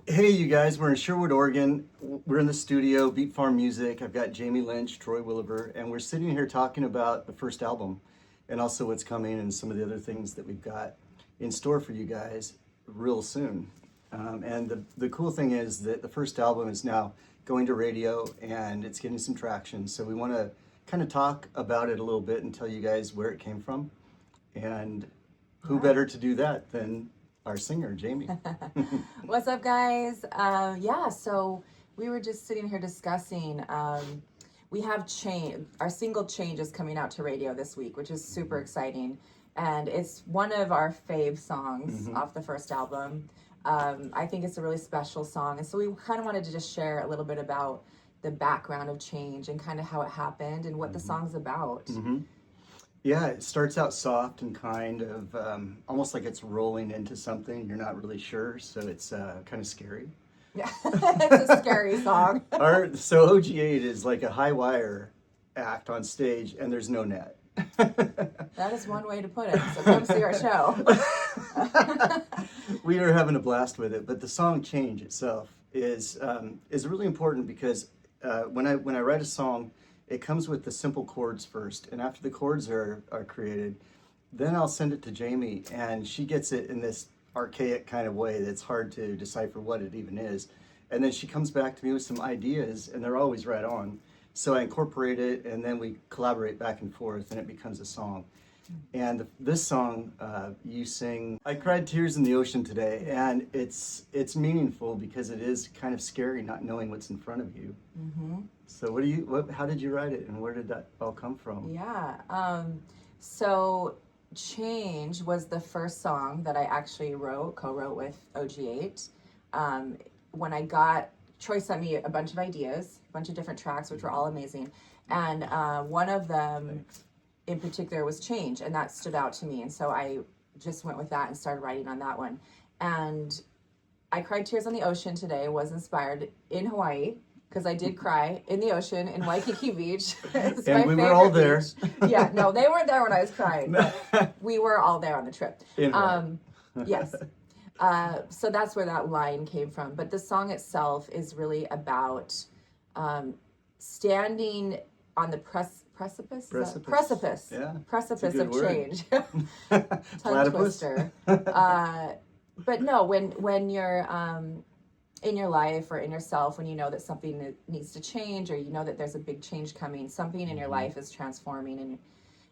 Hey, you guys, we're in Sherwood, Oregon. We're in the studio, Beat Farm Music. I've got Jaime Lynch, Troy Williver, and we're sitting here talking about the first album and also what's coming and some of the other things that we've got in store for you guys real soon. And the cool thing is that the first album is now going to radio and it's getting some traction. So we want to kind of talk about it a little bit and tell you guys where it came from. And who better to do that than our singer, Jaime. What's up, guys? So we were just sitting here discussing. We have Change. Our single Change is coming out to radio this week, which is super exciting. And it's one of our fave songs off the first album. I think it's a really special song. And so we kind of wanted to just share a little bit about the background of Change and kind of how it happened and what the song's about. Yeah, it starts out soft and kind of almost like it's rolling into something. You're not really sure, so it's kind of scary. Yeah, it's a scary song. So OG8 is like a high wire act on stage, and there's no net. That is one way to put it. So come see our show. We are having a blast with it, but the song Change itself is really important because when I write a song, it comes with the simple chords first, and after the chords are created, then I'll send it to Jaime, and she gets it in this archaic kind of way that's hard to decipher what it even is. And then she comes back to me with some ideas, and they're always right on. So I incorporate it, and then we collaborate back and forth, and it becomes a song. And this song, you sing, I cried tears in the ocean today, and it's meaningful because it is kind of scary not knowing what's in front of you. So how did you write it, and where did that all come from? Yeah, so Change was the first song that I actually co-wrote with OG8. Troy sent me a bunch of ideas, a bunch of different tracks, which were all amazing. And one of them in particular was Change, and that stood out to me. And so I just went with that and started writing on that one. And I cried tears on the ocean today was inspired in Hawaii, because I did cry in the ocean in Waikiki Beach. It's and we were all there. Yeah, no, they weren't there when I was crying, but we were all there on the trip. Yes. So that's where that line came from. But the song itself is really about standing on the precipice Yeah, precipice of change. Tongue Platypus. twister. But no, when you're in your life or in yourself, when you know that something needs to change, or you know that there's a big change coming, something in your life is transforming,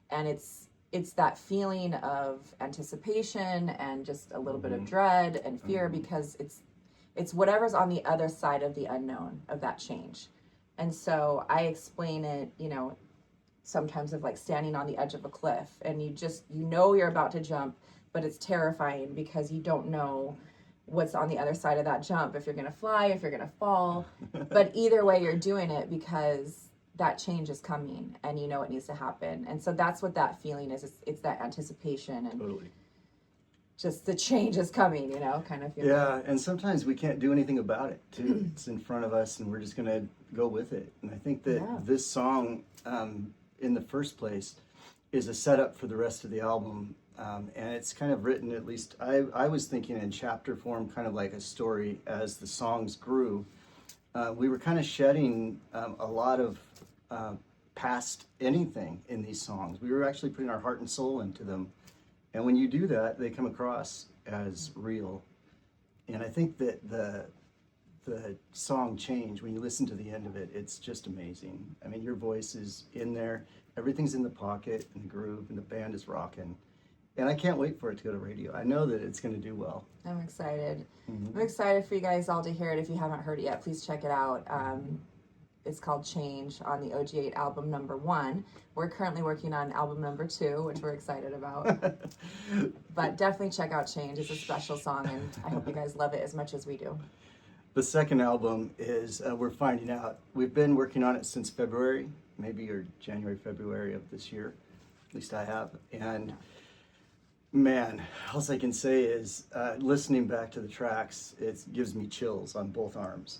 and it's that feeling of anticipation and just a little bit of dread and fear, because it's whatever's on the other side of the unknown of that change. And so I explain it, sometimes of like standing on the edge of a cliff, and you know you're about to jump, but it's terrifying because you don't know what's on the other side of that jump, if you're going to fly, if you're going to fall. But either way, you're doing it because that change is coming and you know it needs to happen. And so that's what that feeling is. It's that anticipation and Totally. Just the change is coming, kind of feeling. Yeah, and sometimes we can't do anything about it, too. It's in front of us, and we're just going to go with it. And I think that this song, in the first place, is a setup for the rest of the album. And it's kind of written, at least I was thinking in chapter form, kind of like a story as the songs grew. We were kind of shedding a lot of past anything in these songs. We were actually putting our heart and soul into them. And when you do that, they come across as real. And I think that the song Change, when you listen to the end of it, it's just amazing. I mean, your voice is in there. Everything's in the pocket and the groove, and the band is rocking. And I can't wait for it to go to radio. I know that it's going to do well. I'm excited. I'm excited for you guys all to hear it. If you haven't heard it yet, please check it out. It's called Change on the OG8 album number 1. We're currently working on album number 2, which we're excited about. But definitely check out Change. It's a special song, and I hope you guys love it as much as we do. The second album is, we're finding out, we've been working on it since February, maybe or January, February of this year. At least I have. And man, all I can say is listening back to the tracks, it gives me chills on both arms.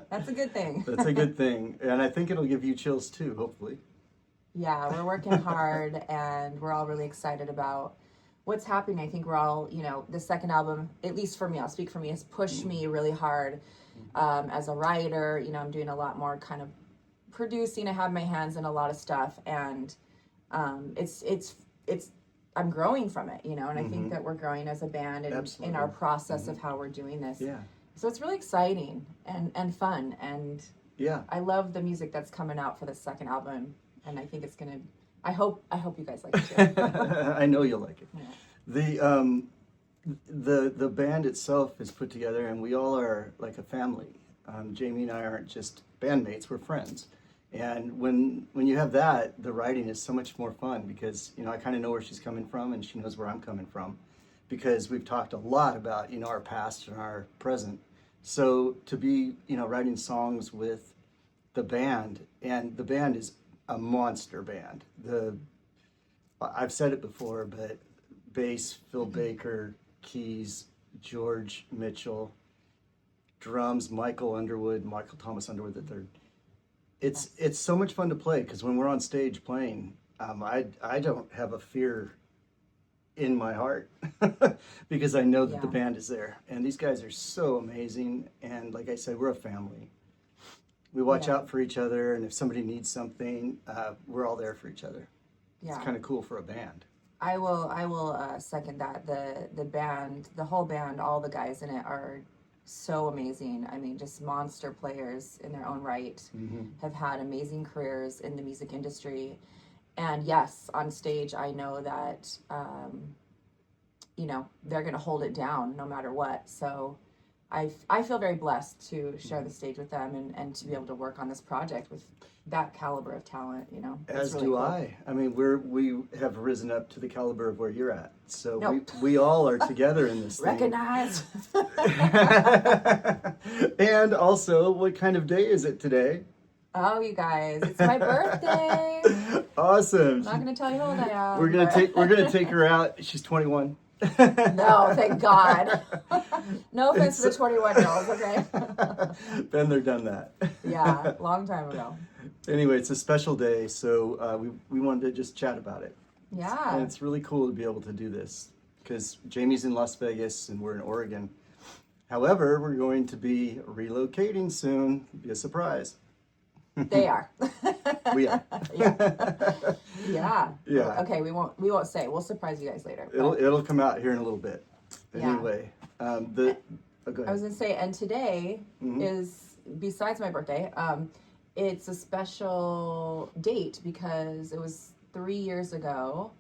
That's a good thing. That's a good thing. And I think it'll give you chills too, hopefully. Yeah, we're working hard, and we're all really excited about what's happening, I think we're all, you know, the second album, at least for me, I'll speak for me, has pushed me really hard as a writer. You know, I'm doing a lot more kind of producing. I have my hands in a lot of stuff, and it's I'm growing from it, you know, and I think that we're growing as a band and in our process of how we're doing this. Yeah. So it's really exciting and fun, and Yeah. I love the music that's coming out for the second album, and I think it's gonna. I hope you guys like it too. I know you'll like it. Yeah. The band itself is put together, and we all are like a family. Jamie and I aren't just bandmates; we're friends. And when you have that, the writing is so much more fun because, you know, I kind of know where she's coming from, and she knows where I'm coming from, because we've talked a lot about, you know, our past and our present. So to be, you know, writing songs with the band, and the band is a monster band. I've said it before, but bass, Phil Baker, keys, George Mitchell, drums, Michael Thomas Underwood the third. It's so much fun to play, because when we're on stage playing, I don't have a fear in my heart because I know that the band is there, and these guys are so amazing. And like I said, we're a family. We watch out for each other, and if somebody needs something, we're all there for each other. Yeah. It's kind of cool for a band. I will second that. The band, the whole band, all the guys in it are so amazing. I mean, just monster players in their own right, have had amazing careers in the music industry. And yes, on stage, I know that, you know, they're going to hold it down no matter what. So I feel very blessed to share the stage with them and to be able to work on this project with that caliber of talent, you know. As really do cool. I. I mean, we have risen up to the caliber of where you're at. So Nope. we all are together in this thing. Recognized. And also, what kind of day is it today? Oh, you guys, it's my birthday. Awesome. I'm not going to tell you how old I am. We're gonna take her out. She's 21. No, thank God. No offense to the 21-year-olds, okay? Been there, done that. Yeah, long time ago. Anyway, it's a special day, so we wanted to just chat about it. Yeah. And it's really cool to be able to do this, because Jamie's in Las Vegas and we're in Oregon. However, we're going to be relocating soon. Be a surprise. They are. We are. Yeah. Yeah. Okay, we won't say. We'll surprise you guys later. It'll come out here in a little bit. Yeah. Anyway, go I ahead. was gonna say, and today is, besides my birthday, it's a special date because it was 3 years ago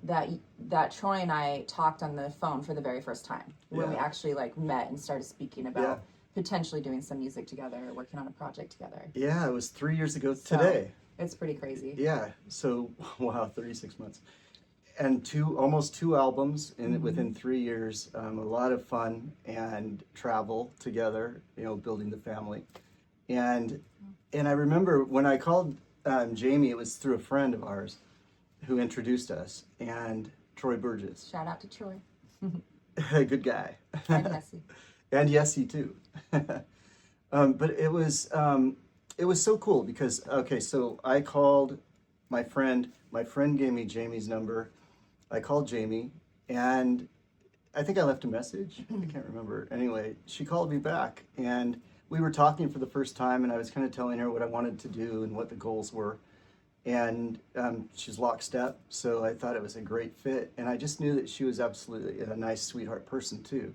that Troy and I talked on the phone for the very first time, when we actually like met and started speaking about potentially doing some music together, working on a project together. Yeah, it was 3 years ago today. It's pretty crazy. Yeah. So wow, 36 months, and almost two albums within 3 years. A lot of fun and travel together. You know, building the family, and I remember when I called Jamie, it was through a friend of ours who introduced us, and Troy Burgess. Shout out to Troy. Good guy. And Nessie. And Yessie too. But it was so cool because, okay, so I called my friend gave me Jamie's number. I called Jamie, and I think I left a message. I can't remember. Anyway, she called me back, and we were talking for the first time, and I was kind of telling her what I wanted to do and what the goals were. And she's lockstep, so I thought it was a great fit. And I just knew that she was absolutely a nice, sweetheart person too.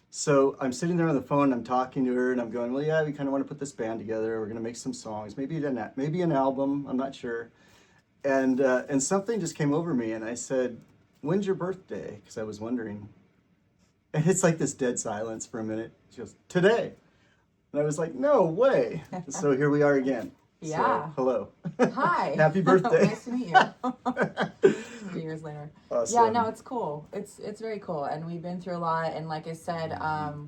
So I'm sitting there on the phone, I'm talking to her, and I'm going, well, yeah, we kind of want to put this band together. We're going to make some songs, maybe an album, I'm not sure. And something just came over me, and I said, when's your birthday? Because I was wondering. And it's like this dead silence for a minute. She goes, today. And I was like, no way. So here we are again. Yeah. So, hello. Hi. Happy birthday. Nice to meet you. 3 years later. Awesome. Yeah, no, it's cool. It's very cool, and we've been through a lot. And like I said,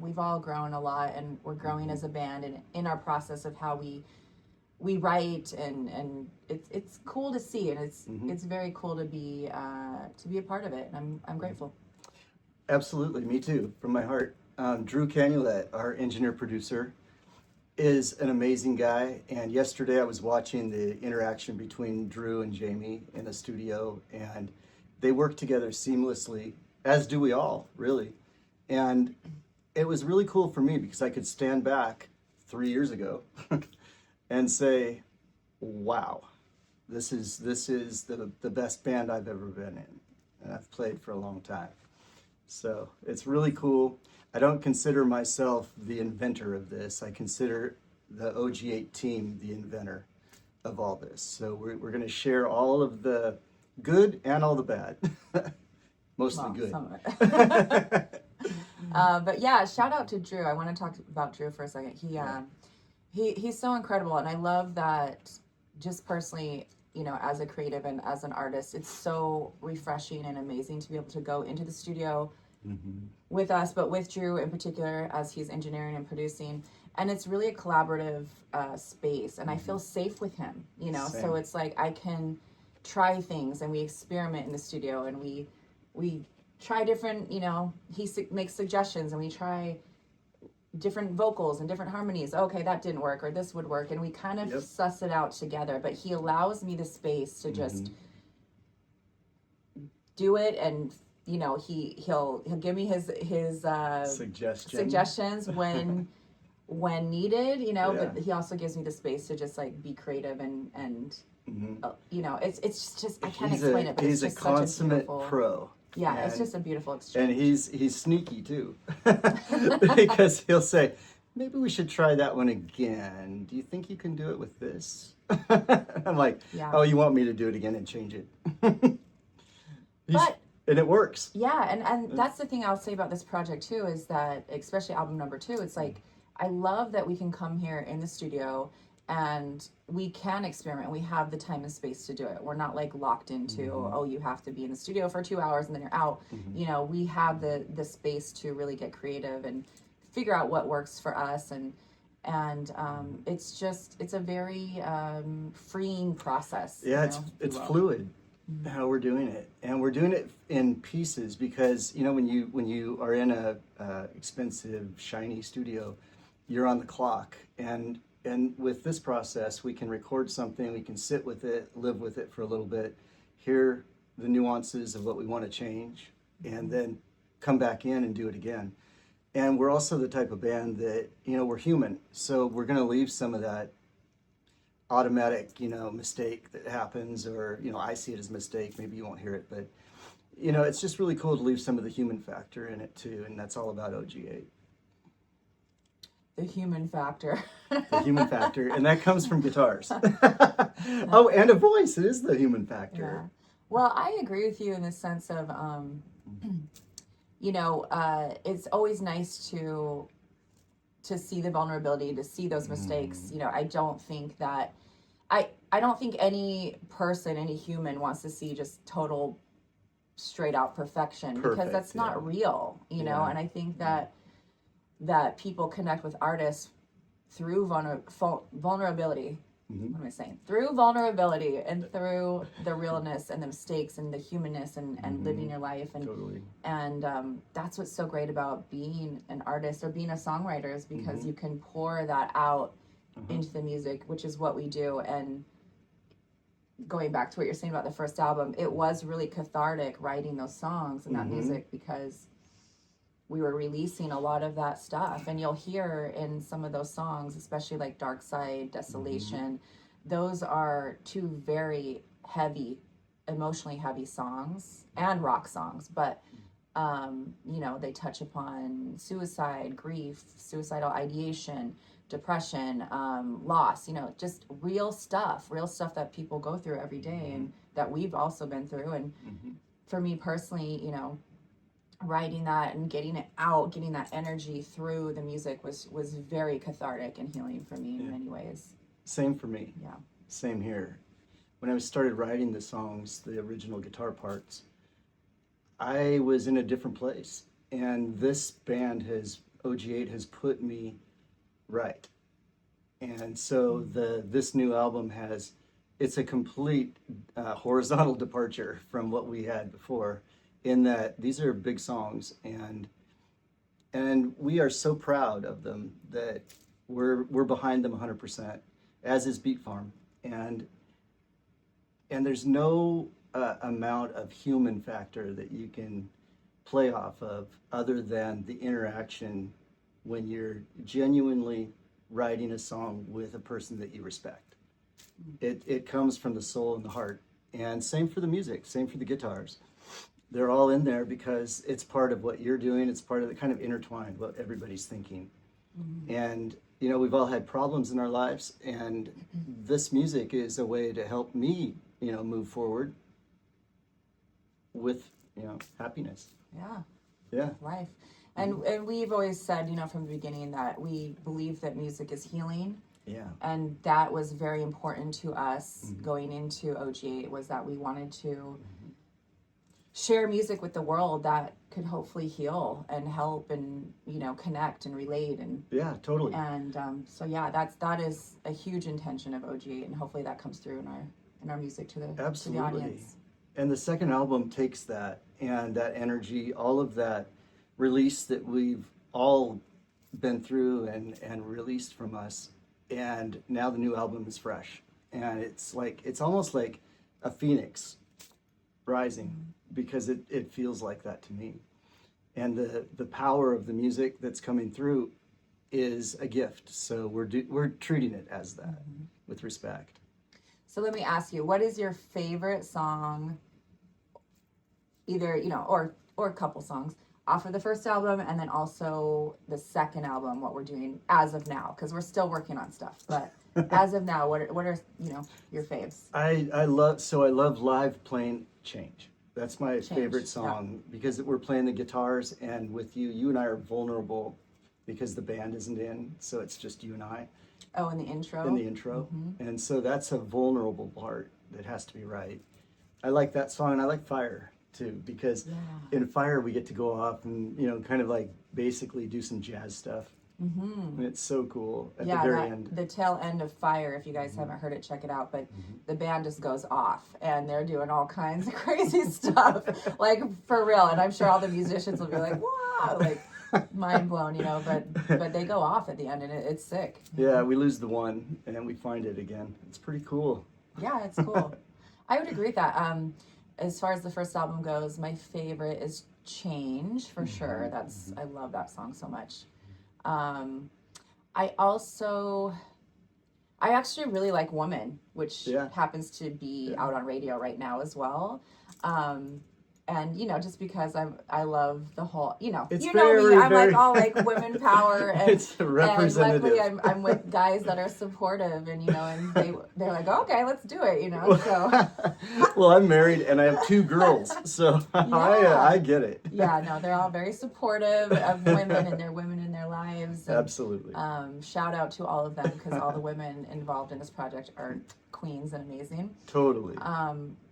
we've all grown a lot, and we're growing as a band, and in our process of how we write, and it's cool to see, and it's very cool to be a part of it. And I'm grateful. Absolutely, me too, from my heart. Drew Canulet, our engineer producer, is an amazing guy, and yesterday I was watching the interaction between Drew and Jamie in the studio, and they work together seamlessly. as do we all, really. And it was really cool for me because I could stand back 3 years ago and say, wow, this is the best band I've ever been in. And I've played for a long time. So it's really cool. I don't consider myself the inventor of this. I consider the OG8 team the inventor of all this. So we're going to share all of the good and all the bad. Mostly good. Some of it. But yeah, shout out to Drew. I want to talk about Drew for a second. He's so incredible, and I love that. Just personally, you know, as a creative and as an artist, it's so refreshing and amazing to be able to go into the studio with us, but with Drew in particular, as he's engineering and producing. And it's really a collaborative space, and I feel safe with him, you know. Same. So it's like I can try things, and we experiment in the studio, and we try different, you know, he makes suggestions, and we try different vocals and different harmonies. Okay, that didn't work, or this would work, and we kind of suss it out together. But he allows me the space to just do it, and you know, he'll give me his suggestions when needed, you know. But he also gives me the space to just like be creative and you know, it's just I can't explain it, but he's it's just a consummate such a beautiful pro. Yeah, it's just a beautiful exchange. And he's sneaky too, because he'll say, maybe we should try that one again. Do you think you can do it with this? I'm like, oh, you want me to do it again and change it? And it works. Yeah, and that's the thing I'll say about this project too, is that, especially album number 2, it's like, I love that we can come here in the studio and we can experiment. We have the time and space to do it. We're not like locked into, oh, you have to be in the studio for 2 hours and then you're out. You know, we have the space to really get creative and figure out what works for us. And it's a very freeing process. Yeah, it's fluid how we're doing it, and we're doing it in pieces, because you know, when you are in a expensive shiny studio, you're on the clock, and with this process we can record something, we can sit with it, live with it for a little bit, hear the nuances of what we want to change, and then come back in and do it again. And we're also the type of band that, you know, we're human, so we're going to leave some of that automatic, you know, mistake that happens, or, you know, I see it as a mistake, maybe you won't hear it, but, you know, it's just really cool to leave some of the human factor in it too, and that's all about OG8. The human factor. The human factor, and that comes from guitars. Oh, and a voice, it is the human factor. Yeah. Well, I agree with you in the sense of, you know, it's always nice to see the vulnerability, to see those mistakes. You know, I don't think that, I don't think any person, any human wants to see just total straight out perfection, because that's not real, you know. And I think that people connect with artists through vulnerability. What am I saying? Through vulnerability and through the realness and the mistakes and the humanness and living your life. And that's what's so great about being an artist or being a songwriter, is because you can pour that out into the music, which is what we do. And going back to what you're saying about the first album, it was really cathartic writing those songs and that music, because we were releasing a lot of that stuff. And you'll hear in some of those songs, especially like Dark Side, Desolation, those are 2 very heavy, emotionally heavy songs, and rock songs. But, you know, they touch upon suicide, grief, suicidal ideation, depression, loss, you know, just real stuff that people go through every day and that we've also been through. And for me personally, you know, writing that and getting it out, getting that energy through the music was very cathartic and healing for me in many ways. Same for me. Yeah. Same here. When I started writing the songs, the original guitar parts, I was in a different place. And this band OG8 has put me right. And so this new album it's a complete horizontal departure from what we had before, in that these are big songs, and we are so proud of them that we're behind them 100%, as is Beat Farm, and there's no amount of human factor that you can play off of other than the interaction when you're genuinely writing a song with a person that you respect. It comes from the soul and the heart. And same for the music, same for the guitars. They're all in there because it's part of what you're doing. It's part of the kind of intertwined what everybody's thinking. And, you know, we've all had problems in our lives, and this music is a way to help me, you know, move forward with, you know, happiness. Yeah. Yeah. Life. And we've always said, you know, from the beginning that we believe that music is healing. Yeah. And that was very important to us going into OG8, was that we wanted to share music with the world that could hopefully heal and help and, you know, connect and relate. And yeah, totally. And so yeah, that is a huge intention of OG8, and hopefully that comes through in our music to the audience. And the second album takes that and that energy, all of that release that we've all been through and released from us, and now the new album is fresh, and it's almost like a phoenix rising, because it feels like that to me. And the power of the music that's coming through is a gift, so we're treating it as that with respect. So let me ask you, what is your favorite song, either, you know, or a couple songs off of the first album, and then also the second album, what we're doing as of now, because we're still working on stuff, but as of now, what are you know, your faves? I love live playing Change. That's my favorite song, because we're playing the guitars, and with you and I are vulnerable because the band isn't in, so it's just you and I. Oh, in the intro? In the intro. And so that's a vulnerable part that has to be right. I like that song, and I like Fire too, because in Fire we get to go off and, you know, kind of like basically do some jazz stuff. And it's so cool at the very end. The tail end of Fire, if you guys haven't heard it, check it out. But the band just goes off, and they're doing all kinds of crazy stuff, like for real. And I'm sure all the musicians will be like, "Wow!" like mind blown, you know. But they go off at the end, and it's sick. Yeah, we lose the one, and then we find it again. It's pretty cool. Yeah, it's cool. I would agree with that. As far as the first album goes, my favorite is Change, for sure. I love that song so much. I actually really like Woman, which happens to be out on radio right now as well. And, you know, just because I love the whole, you know, it's you know me, I'm very... like all like women power, and, it's representative. And luckily I'm with guys that are supportive, and, you know, and they're like, okay, let's do it, you know, so. Well, I'm married and I have 2 girls, so I get it. Yeah, no, they're all very supportive of women and their women in their lives. And, absolutely. Shout out to all of them, because all the women involved in this project are queens and amazing. Totally.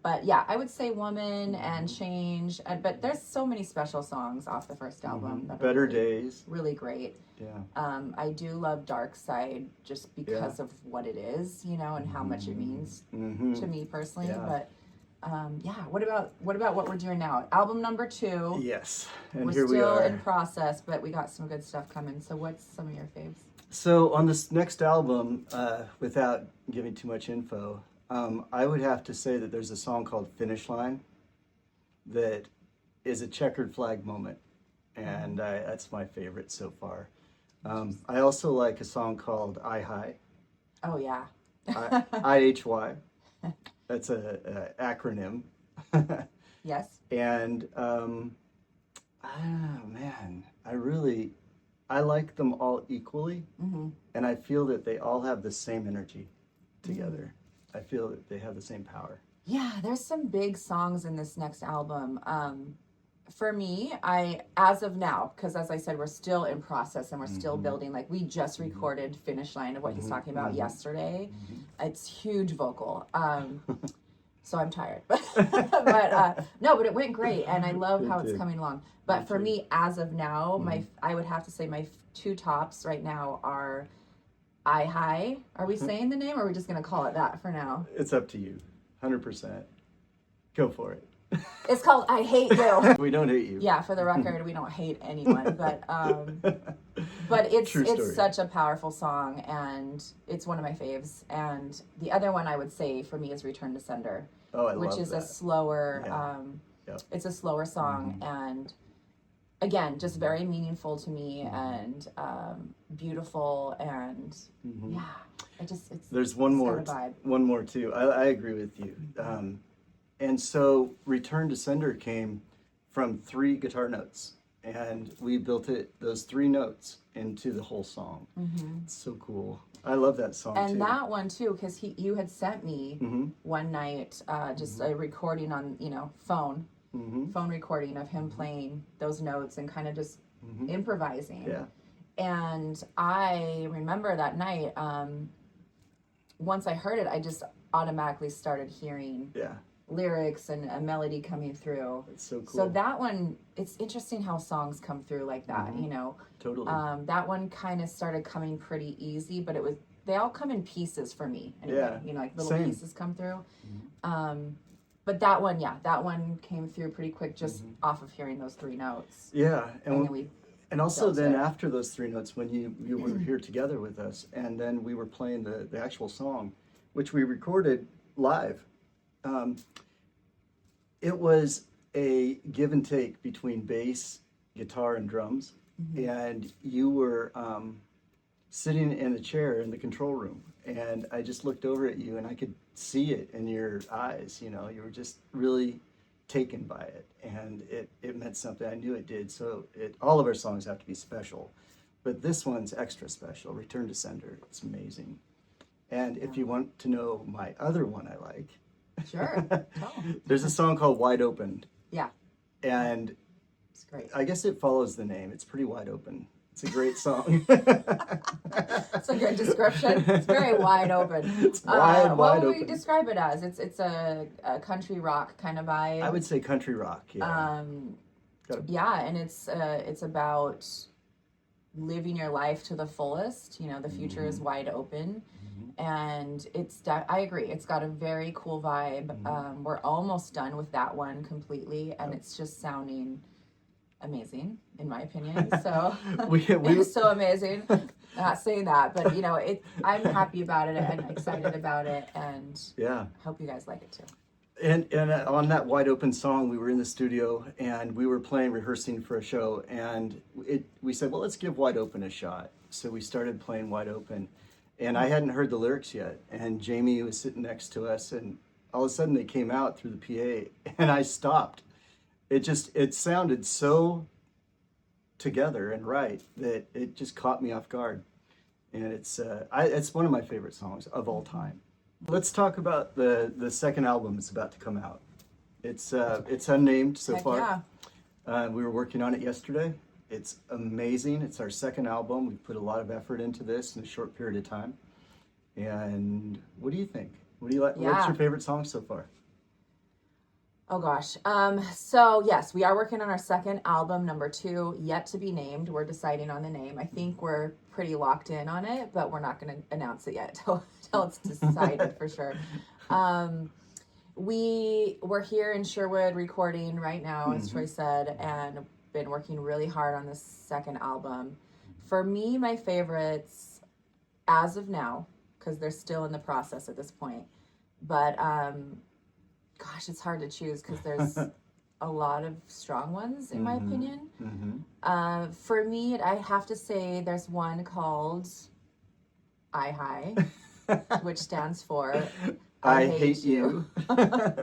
But yeah, I would say Woman and Change, but there's so many special songs off the first album. That Better really, Days. Really great. Yeah. I do love Dark Side just because of what it is, you know, and how much it means to me personally. Yeah. But what about what we're doing now? Album number 2. Yes. And we're here we still are. in process, but we got some good stuff coming. So what's some of your faves? So on this next album, without giving too much info, I would have to say that there's a song called Finish Line that is a checkered flag moment, and that's my favorite so far. I also like a song called I High. Oh yeah. IHY. That's a acronym. Yes. And man, I like them all equally, and I feel that they all have the same energy together. I feel that they have the same power. Yeah, there's some big songs in this next album. For me, as of now, because as I said, we're still in process and we're still building. Like, we just recorded Finish Line of what he's talking about yesterday. It's huge vocal. So I'm tired, but it went great, and I love how it's coming along. But for me, as of now, I would have to say my 2 tops right now are I High. Are we saying the name, or are we just gonna call it that for now? It's up to you, 100%. Go for it. It's called I Hate You. We don't hate you. Yeah, for the record, we don't hate anyone, but it's such a powerful song, and it's one of my faves. And the other one I would say for me is Return to Sender, which is that. a slower, it's a slower song, and again, just very meaningful to me and beautiful and yeah, there's one more, got a vibe. one more too. I agree with you. And so Return to Sender came from 3 guitar notes, and we built those 3 notes into the whole song. It's so cool. I love that song and too. that one too, because you had sent me one night just a recording on phone recording of him playing those notes and kind of just improvising. Yeah. And I remember that night, once I heard it, I just automatically started hearing lyrics and a melody coming through. It's so cool. So that one, it's interesting how songs come through like that, Totally. That one kind of started coming pretty easy, but they all come in pieces for me. Anyway. Like little pieces come through. But that one came through pretty quick just off of hearing those 3 notes. Yeah. And also then after those 3 notes, when you were here together with us, and then we were playing the actual song, which we recorded live. It was a give and take between bass, guitar, and drums. And you were sitting in a chair in the control room, and I just looked over at you and I could see it in your eyes. You were just really taken by it, and it meant something. I knew it did. So all of our songs have to be special, but this one's extra special. Return to Sender. It's amazing. And if you want to know my other one I like, sure. There's a song called Wide Open. Yeah. And it's great. I guess it follows the name. It's pretty wide open. It's a great song. That's a good description. It's very wide open. It's wide what would open. we describe it as? It's a country rock kind of vibe. I would say country rock. Yeah. Yeah, and it's about living your life to the fullest. The future is wide open. And I agree. It's got a very cool vibe. We're almost done with that one completely, and it's just sounding amazing, in my opinion. So it's so amazing. Not saying that, but I'm happy about it and excited about it, and hope you guys like it too. And on that Wide Open song, we were in the studio and we were rehearsing for a show, and we said, well, let's give Wide Open a shot. So we started playing Wide Open. And I hadn't heard the lyrics yet, and Jamie was sitting next to us, and all of a sudden they came out through the PA, and I stopped. It sounded so together and right that it just caught me off guard. And it's one of my favorite songs of all time. Let's talk about the second album that's about to come out. It's unnamed so far. Yeah. We were working on it yesterday. It's amazing. It's our second album. We've put a lot of effort into this in a short period of time. And what do you think? What do you like? What's your favorite song so far? Oh gosh. So yes, we are working on our second album, number 2, yet to be named. We're deciding on the name. I think we're pretty locked in on it, but we're not going to announce it yet till it's decided for sure. We're here in Sherwood recording right now, as Troy said, and been working really hard on this second album. For me, my favorites as of now, because they're still in the process at this point, but gosh, it's hard to choose because there's a lot of strong ones in my opinion. For me, I have to say there's one called I Hi, which stands for I hate you.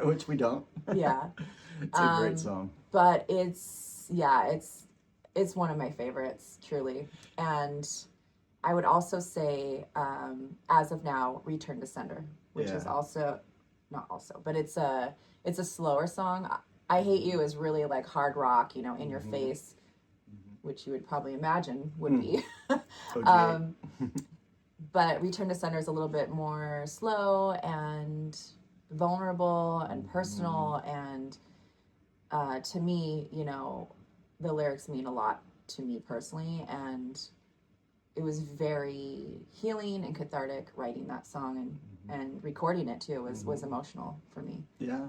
Which we don't. Yeah. It's a great song. But it's one of my favorites, truly. And I would also say, as of now, Return to Sender, which is but it's a slower song. I Hate You is really like hard rock, in your face, which you would probably imagine would be. But Return to Sender is a little bit more slow and vulnerable and personal, and to me, the lyrics mean a lot to me personally, and it was very healing and cathartic writing that song, and recording it too was emotional for me. Yeah.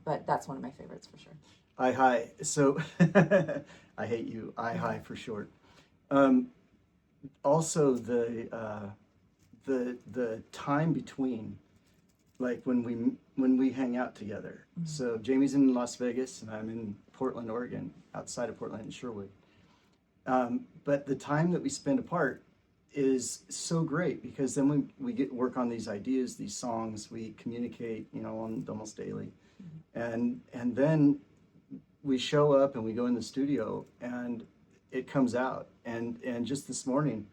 But that's one of my favorites for sure. I Hi. So I Hate You. I Hi for short. Also the time between, like when we hang out together. Mm-hmm. So Jamie's in Las Vegas and I'm in Portland, Oregon, outside of Portland in Sherwood. But the time that we spend apart is so great because then we get work on these ideas, these songs, we communicate, almost daily. Mm-hmm. And then we show up and we go in the studio and it comes out. And just this morning,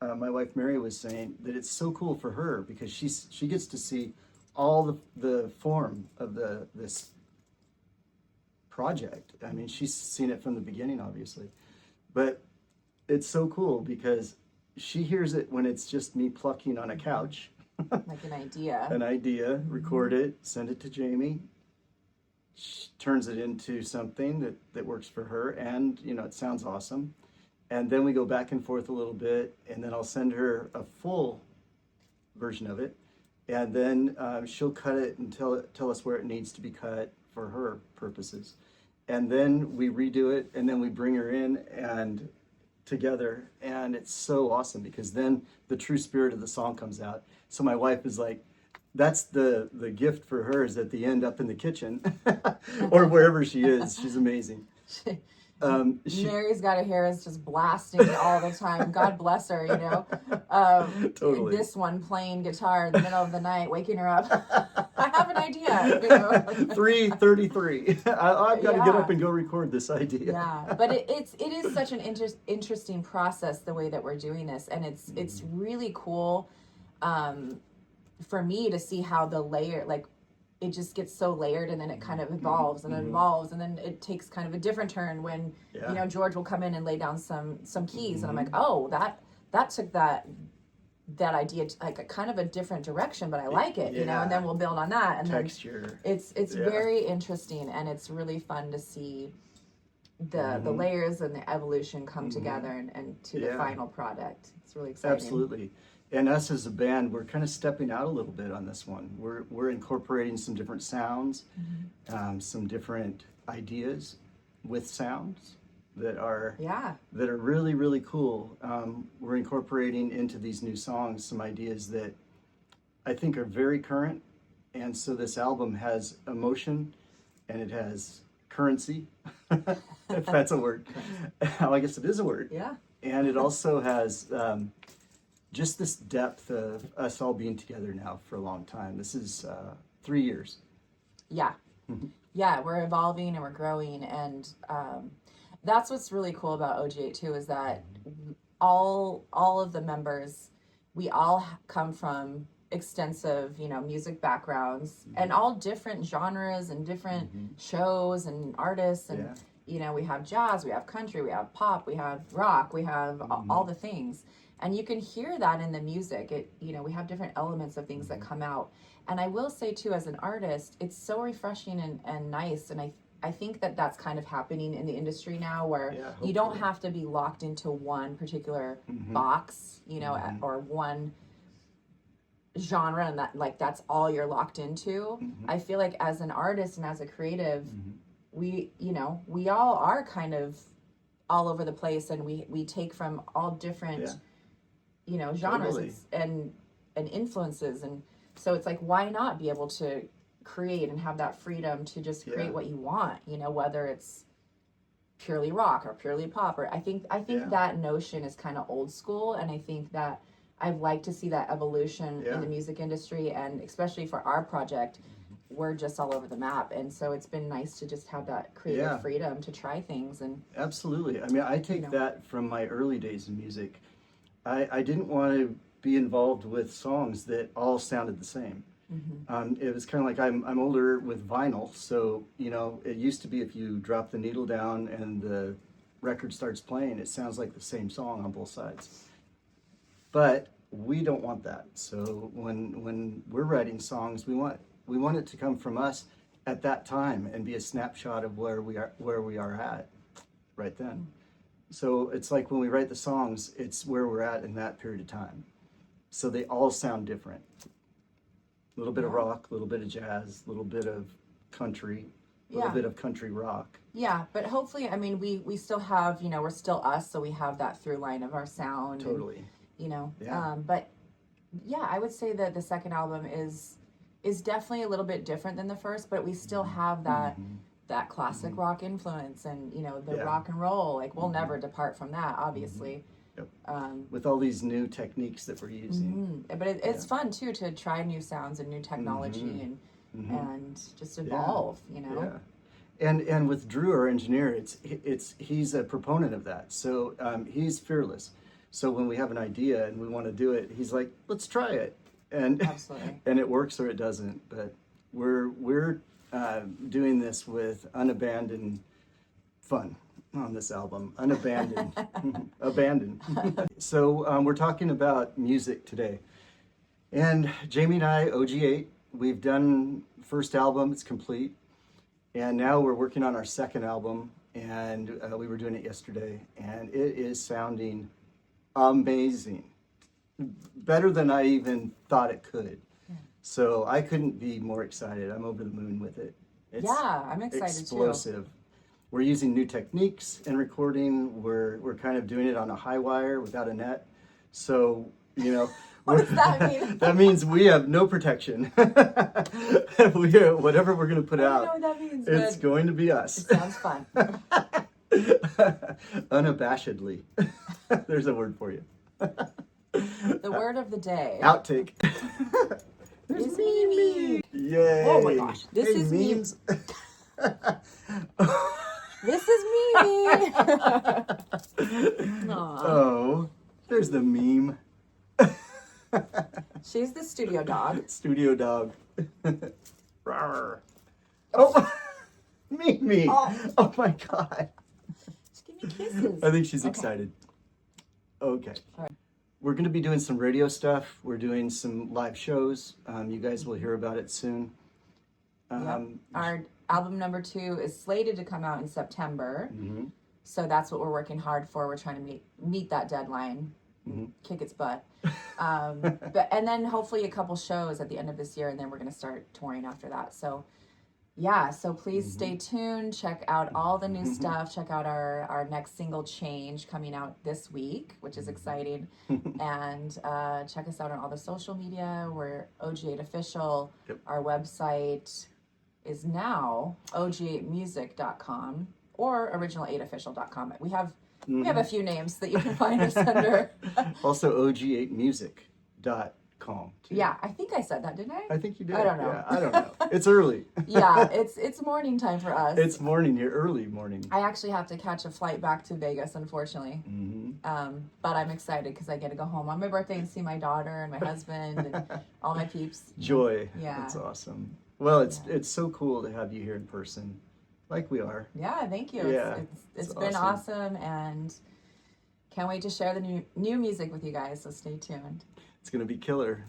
my wife Mary was saying that it's so cool for her because she gets to see all the form of this project. I mean, she's seen it from the beginning, obviously, but it's so cool because she hears it when it's just me plucking on a couch. Like an idea, record it, send it to Jamie. She turns it into something that works for her, and it sounds awesome. And then we go back and forth a little bit, and then I'll send her a full version of it, and then she'll cut it and tell us where it needs to be cut for her purposes. And then we redo it, and then we bring her in and together, and it's so awesome because then the true spirit of the song comes out. So my wife is like, that's the gift for her is at the end up in the kitchen or wherever she is. She's amazing. Mary's got to hear us just blasting all the time. God bless her, Totally. This one playing guitar in the middle of the night, waking her up. I have an idea. 3:33. I've got to get up and go record this idea. Yeah, but it is such an interesting process the way that we're doing this, and it's really cool for me to see how the layer it just gets so layered and then it kind of evolves and evolves and then it takes kind of a different turn when George will come in and lay down some keys and I'm like, oh, that took that idea to like a kind of a different direction, but I like it, and then we'll build on that and texture. Then it's very interesting and it's really fun to see the layers and the evolution come together and to the final product. It's really exciting. Absolutely. And us as a band, we're kind of stepping out a little bit on this one. We're incorporating some different sounds, some different ideas with sounds that are really, really cool. We're incorporating into these new songs some ideas that I think are very current. And so this album has emotion and it has currency, if that's a word. I guess it is a word. Yeah. And it also has just this depth of us all being together now for a long time. This is 3 years. Yeah. Yeah, we're evolving and we're growing. And that's what's really cool about OG8 too, is that all of the members, we all come from extensive, music backgrounds and all different genres and different shows and artists. And, we have jazz, we have country, we have pop, we have rock, we have all the things. And you can hear that in the music. We have different elements of things that come out. And I will say too, as an artist, it's so refreshing and nice. And I think that that's kind of happening in the industry now where you don't have to be locked into one particular box, or one genre and that's all you're locked into. I feel like as an artist and as a creative, we all are kind of all over the place and we take from all different genres and influences, and so it's like, why not be able to create and have that freedom to just create what you want, whether it's purely rock or purely pop, or I think that notion is kind of old school, and I think that I'd like to see that evolution in the music industry, and especially for our project, we're just all over the map, and so it's been nice to just have that creative freedom to try things. And absolutely, I mean, I take that from my early days in music. I didn't want to be involved with songs that all sounded the same. It was kind of like I'm older with vinyl, so it used to be if you drop the needle down and the record starts playing, it sounds like the same song on both sides. But we don't want that. So when we're writing songs, we want it to come from us at that time and be a snapshot of where we are at right then. So it's like when we write the songs, it's where we're at in that period of time. So they all sound different. A little bit of rock, a little bit of jazz, a little bit of country, a little bit of country rock. Yeah, but hopefully, I mean, we still have, we're still us, so we have that through line of our sound. Totally. And, but yeah, I would say that the second album is is definitely a little bit different than the first, but we still have that that classic rock influence and, you know, the rock and roll. Like, we'll never depart from that, obviously. With all these new techniques that we're using. But it's fun, too, to try new sounds and new technology and just evolve, you know? And with Drew, our engineer, he's a proponent of that. So he's fearless. So when we have an idea and we want to do it, he's like, let's try it. And Absolutely. and it works or it doesn't. But we're doing this with unabandoned fun on this album. Unabandoned. Abandoned. So we're talking about music today. And Jamie and I, OG8, we've done first album, it's complete. And now we're working on our second album, and we were doing it yesterday, and it is sounding amazing. Better than I even thought it could. So I couldn't be more excited. I'm over the moon with it. It's I'm excited explosive. We're using new techniques in recording. We're kind of doing it on a high wire without a net. So, you know, What does that mean? that means we have no protection. Whatever we're going to put out, I don't know what that means, it's but going to be us. it sounds fun. Unabashedly. There's a word for you. The word of the day Outtake. is Mimi. Yay. Oh my gosh. This Hey, is memes. This is Mimi. Aw. Oh, there's the meme. She's the studio dog. Studio dog. Rawr. Oh, Mimi. Oh my God. Just give me kisses. I think she's excited. Okay. All right. We're going to be doing some radio stuff. We're doing some live shows. You guys will hear about it soon. Our album number 2 is slated to come out in September. So that's what we're working hard for. We're trying to meet that deadline, kick its butt. And then hopefully a couple shows at the end of this year, and then we're going to start touring after that. So so please stay tuned. Check out all the new stuff. Check out our next single, Change, coming out this week, which is exciting. And check us out on all the social media. We're OG8 Official. Our website is now og8music.com or original8official.com. We have a few names that you can find us under. Also og8music.com. Too. Yeah, I think I said that, didn't I? I think you did. I don't know. Yeah, I don't know. It's early. It's morning time for us. It's morning here, early morning. I actually have to catch a flight back to Vegas, unfortunately. But I'm excited because I get to go home on my birthday and see my daughter and my husband and all my peeps. Joy. Yeah. That's awesome. Well, it's so cool to have you here in person, like we are. Yeah, thank you. Yeah, it's been awesome, and can't wait to share the new music with you guys. So stay tuned. It's gonna be killer.